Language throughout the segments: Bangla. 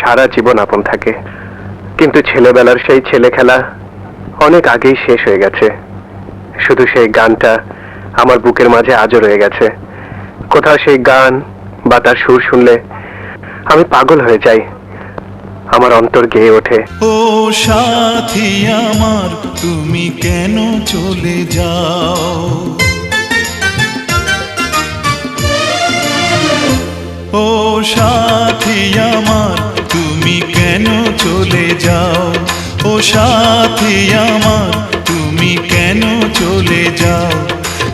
সারা জীবন আপন থাকে, কিন্তু ছেলেবেলার সেই ছেলে খেলা অনেক আগেই শেষ হয়ে গেছে। শুধু সেই গানটা আমার বুকের মাঝে আজও রয়ে গেছে। কোথাও সেই গান বা তার সুর শুনলে আমি পাগল হয়ে যাই, আমার অন্তর গেয়ে ওঠে। ও সাথী আমার, তুমি কেন চলে যাও? ও সাথী আমার, তুমি কেন চলে যাও? ও সাথী আমার, তুমি কেন চলে যাও?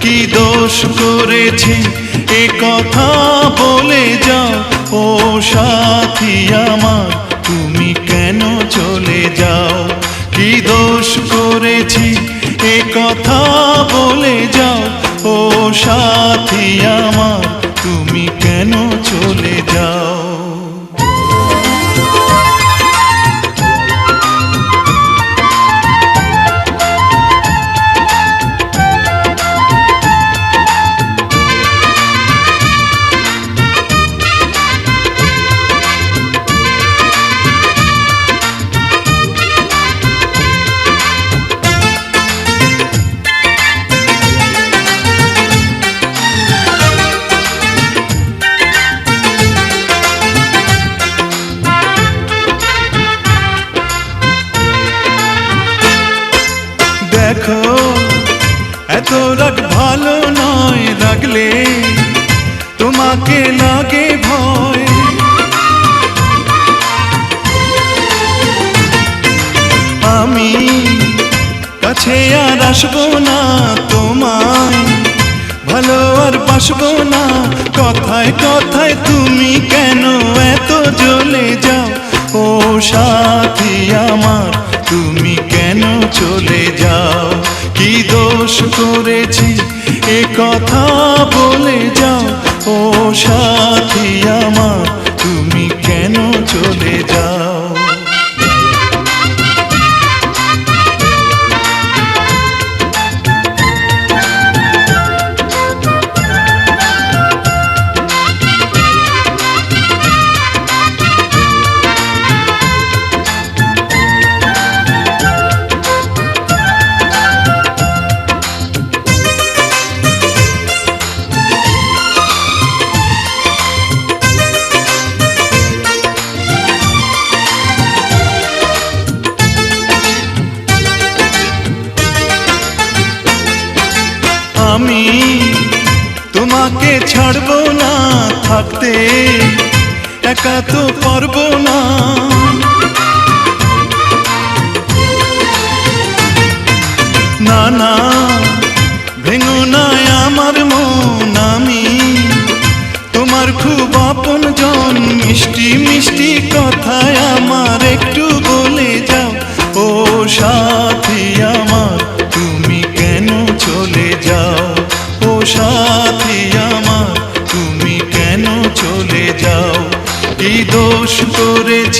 কি দোষ করেছি এ কথা বলে যাও। ও সাথী আমার, তুমি কেন চলে যাও? কি দোষ করেছি এ কথা বলে যাও। ও সাথী আমার, তুমি কেন চলে যাও? দেখো এত রাগ ভালো নয়, রাগলে তোমাকে লাগে ভয়। আমি কাছে আর আসবো না, তোমায় ভালো আর বাসবো না। কথায় কথায় তুমি কেন এত জ্বলে যাও? ও সাথী আমার, তুমি কেন চলে যাও? কি দোষ করেছি এ কথা বলে যাও। ও সাথী আমার, তুমি কেন চলে যাও? আমি তোমাকে ছাড়বো না, থাকতে একা তো পারবো না। না না, ভেঙো না আমার মন, আমি তোমার খুব আপন জন। মিষ্টি মিষ্টি কথায় আমার একটু বলে যাও। ও সাথী আমার, তুমি কেন চলে যাও? ও সাথী আমার, তুমি কেন চলে যাও? কি দোষ করেছি